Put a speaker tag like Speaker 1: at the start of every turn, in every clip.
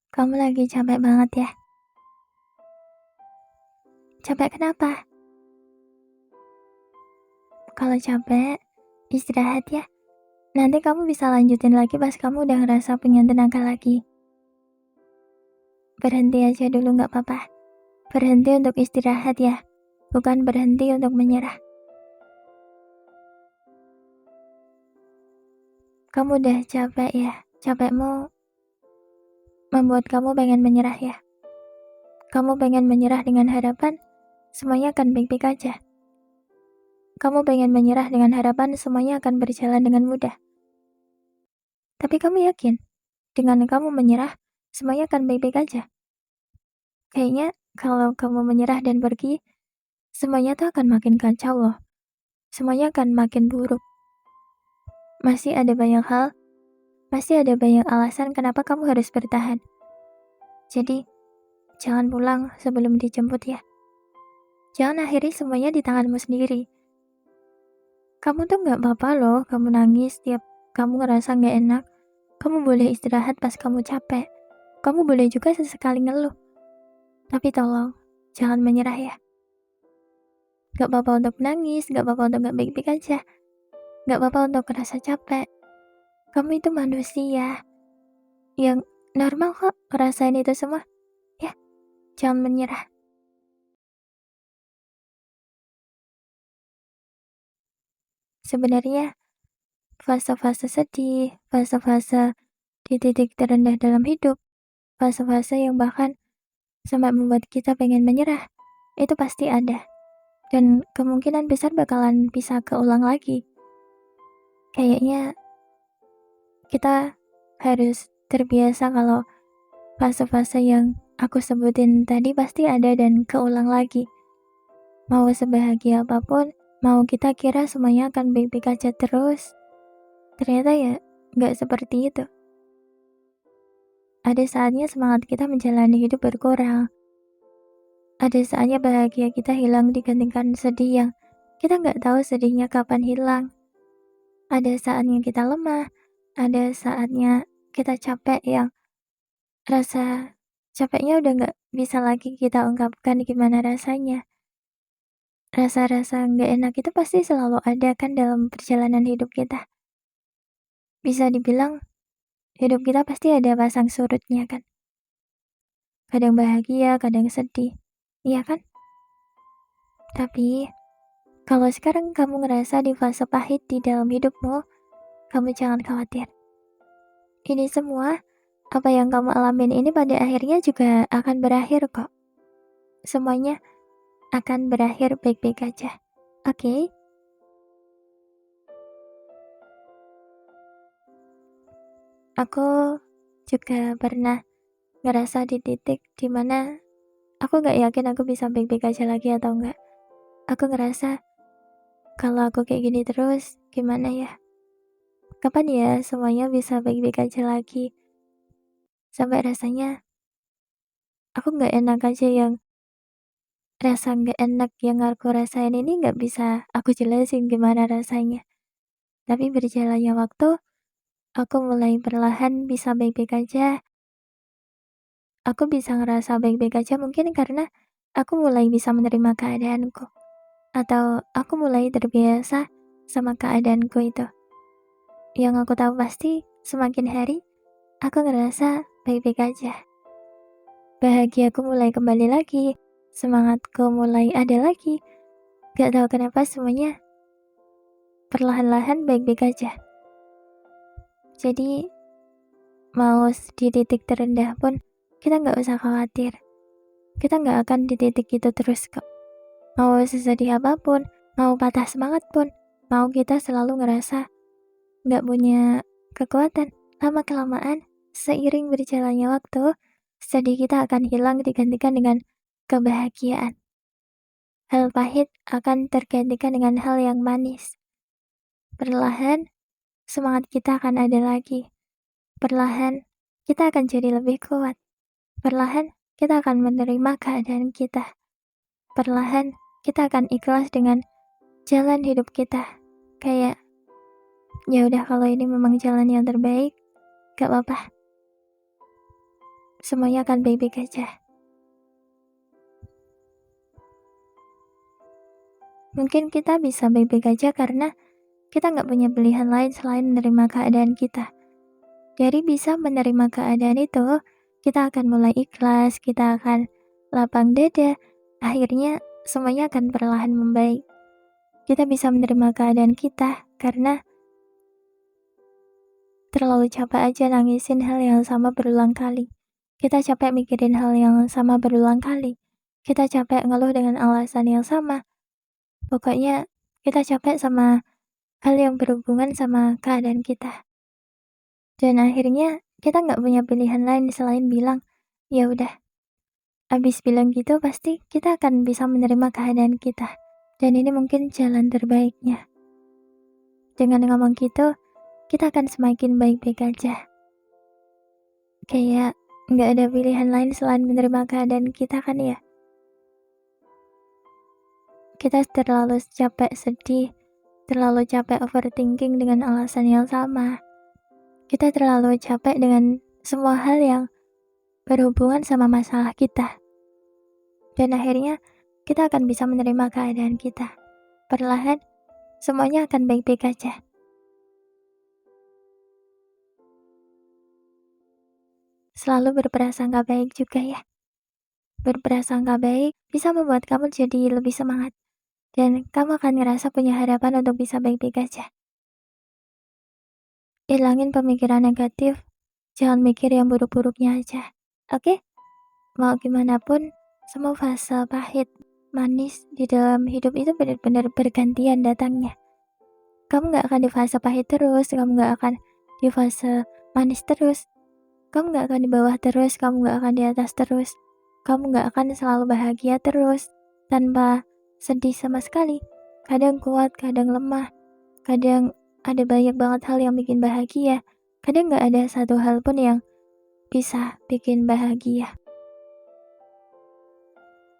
Speaker 1: Kamu lagi capek banget ya? Capek kenapa? Kalau capek, istirahat ya. Nanti kamu bisa lanjutin lagi pas kamu udah ngerasa punya tenaga lagi. Berhenti aja dulu gak apa-apa. Berhenti untuk istirahat ya, bukan berhenti untuk menyerah. Kamu udah capek ya? Capekmu membuat kamu pengen menyerah ya? Kamu pengen menyerah dengan harapan semuanya akan baik-baik aja. Kamu pengen menyerah dengan harapan semuanya akan berjalan dengan mudah. Tapi kamu yakin dengan kamu menyerah semuanya akan baik-baik aja? Kayaknya kalau kamu menyerah dan pergi, semuanya tuh akan makin kacau loh. Semuanya akan makin buruk. Masih ada banyak hal, masih ada banyak alasan kenapa kamu harus bertahan. Jadi, jangan pulang sebelum dijemput ya. Jangan akhiri semuanya di tanganmu sendiri. Kamu tuh gak apa-apa loh, kamu nangis tiap kamu ngerasa gak enak. Kamu boleh istirahat pas kamu capek. Kamu boleh juga sesekali ngeluh. Tapi tolong, jangan menyerah ya. Gak apa-apa untuk nangis, gak apa-apa untuk gak baik-baik aja. Gak apa-apa untuk ngerasa capek. Kamu itu manusia yang normal kok ngerasain itu semua. Ya, jangan menyerah. Sebenarnya, fase-fase sedih, fase-fase di titik terendah dalam hidup, fase-fase yang bahkan sampai membuat kita pengen menyerah, itu pasti ada. Dan kemungkinan besar bakalan bisa keulang lagi. Kayaknya kita harus terbiasa kalau fase-fase yang aku sebutin tadi pasti ada dan keulang lagi. Mau sebahagia apapun, mau kita kira semuanya akan baik-baik aja terus, ternyata ya gak seperti itu. Ada saatnya semangat kita menjalani hidup berkurang. Ada saatnya bahagia kita hilang digantikan sedih yang kita gak tahu sedihnya kapan hilang. Ada saatnya kita lemah, ada saatnya kita capek yang rasa capeknya udah gak bisa lagi kita ungkapkan gimana rasanya. Rasa-rasa gak enak itu pasti selalu ada kan dalam perjalanan hidup kita. Bisa dibilang, hidup kita pasti ada pasang surutnya kan. Kadang bahagia, kadang sedih. Iya kan? Tapi, kalau sekarang kamu ngerasa di fase pahit di dalam hidupmu, kamu jangan khawatir. Ini semua, apa yang kamu alamin ini pada akhirnya juga akan berakhir kok. Semuanya akan berakhir baik-baik aja. Oke? Aku juga pernah ngerasa di titik dimana aku gak yakin aku bisa baik-baik aja lagi atau enggak. Aku ngerasa kalau aku kayak gini terus, gimana ya? Kapan ya semuanya bisa baik-baik aja lagi? Sampai rasanya aku gak enak aja yang rasa gak enak yang aku rasain ini gak bisa aku jelasin gimana rasanya. Tapi berjalannya waktu, aku mulai perlahan bisa baik-baik aja. Aku bisa ngerasa baik-baik aja mungkin karena aku mulai bisa menerima keadaanku. Atau aku mulai terbiasa sama keadaanku itu. Yang aku tahu pasti semakin hari, aku ngerasa baik-baik aja. Bahagiaku mulai kembali lagi, semangatku mulai ada lagi. Gak tahu kenapa semuanya perlahan-lahan baik-baik aja. Jadi, mau di titik terendah pun, kita gak usah khawatir. Kita gak akan di titik itu terus kok. Mau sesedih apapun, mau patah semangat pun, mau kita selalu ngerasa gak punya kekuatan. Lama-kelamaan, seiring berjalannya waktu, sedih kita akan hilang digantikan dengan kebahagiaan. Hal pahit akan tergantikan dengan hal yang manis. Perlahan, semangat kita akan ada lagi. Perlahan, kita akan jadi lebih kuat. Perlahan, kita akan menerima keadaan kita. Perlahan, kita akan ikhlas dengan jalan hidup kita. Kayak, ya udah kalau ini memang jalan yang terbaik, gak apa-apa. semuanya akan baik-baik aja. Mungkin kita bisa baik-baik aja karena kita nggak punya pilihan lain selain menerima keadaan kita. Dari bisa menerima keadaan itu, kita akan mulai ikhlas, kita akan lapang dada, akhirnya semuanya akan perlahan membaik. Kita bisa menerima keadaan kita karena terlalu capek aja nangisin hal yang sama berulang kali. Kita capek mikirin hal yang sama berulang kali. Kita capek ngeluh dengan alasan yang sama. Pokoknya kita capek sama hal yang berhubungan sama keadaan kita. Dan akhirnya kita nggak punya pilihan lain selain bilang, ya udah. Abis bilang gitu pasti kita akan bisa menerima keadaan kita. Dan ini mungkin jalan terbaiknya. Dengan ngomong gitu, kita akan semakin baik-baik aja. Kayak nggak ada pilihan lain selain menerima keadaan kita kan ya. Kita terlalu capek sedih, terlalu capek overthinking dengan alasan yang sama. Kita terlalu capek dengan semua hal yang berhubungan sama masalah kita. Dan akhirnya kita akan bisa menerima keadaan kita. Perlahan, semuanya akan baik-baik aja. Selalu berprasangka baik juga ya. Berprasangka baik bisa membuat kamu jadi lebih semangat. Dan kamu akan ngerasa punya harapan untuk bisa baik-baik aja. Hilangin pemikiran negatif, jangan mikir yang buruk-buruknya aja. Oke? Mau gimana pun, semua fase pahit, manis di dalam hidup itu benar-benar bergantian datangnya. Kamu gak akan di fase pahit terus, kamu gak akan di fase manis terus. Kamu gak akan di bawah terus, kamu gak akan di atas terus. Kamu gak akan selalu bahagia terus, tanpa sedih sama sekali. Kadang kuat, kadang lemah, kadang ada banyak banget hal yang bikin bahagia. Kadang gak ada satu hal pun yang bisa bikin bahagia.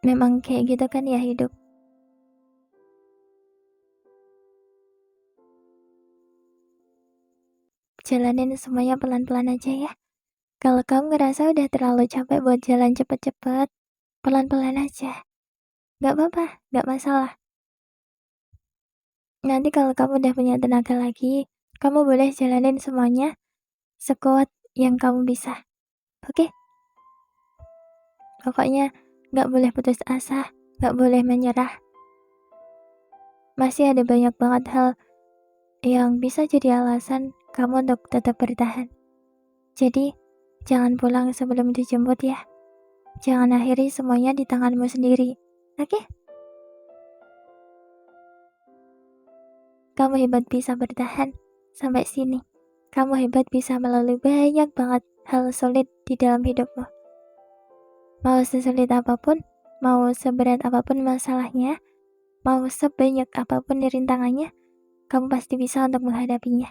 Speaker 1: Memang kayak gitu kan ya hidup. Jalanin semuanya pelan-pelan aja ya. Kalau kamu ngerasa udah terlalu capek buat jalan cepet-cepet, pelan-pelan aja. Gak apa-apa, gak masalah. Nanti kalau kamu udah punya tenaga lagi, kamu boleh jalanin semuanya sekuat yang kamu bisa. Oke? Pokoknya gak boleh putus asa, gak boleh menyerah. Masih ada banyak banget hal yang bisa jadi alasan kamu untuk tetap bertahan. Jadi, jangan pulang sebelum dijemput ya. Jangan akhiri semuanya di tanganmu sendiri. Oke? Kamu hebat bisa bertahan sampai sini. Kamu hebat bisa melalui banyak banget hal sulit di dalam hidupmu. Mau sesulit apapun, mau seberat apapun masalahnya, mau sebanyak apapun rintangannya, kamu pasti bisa untuk menghadapinya.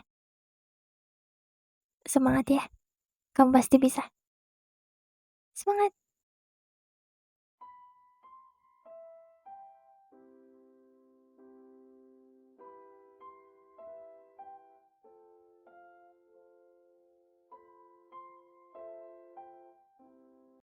Speaker 1: Semangat ya, kamu pasti bisa. Semangat!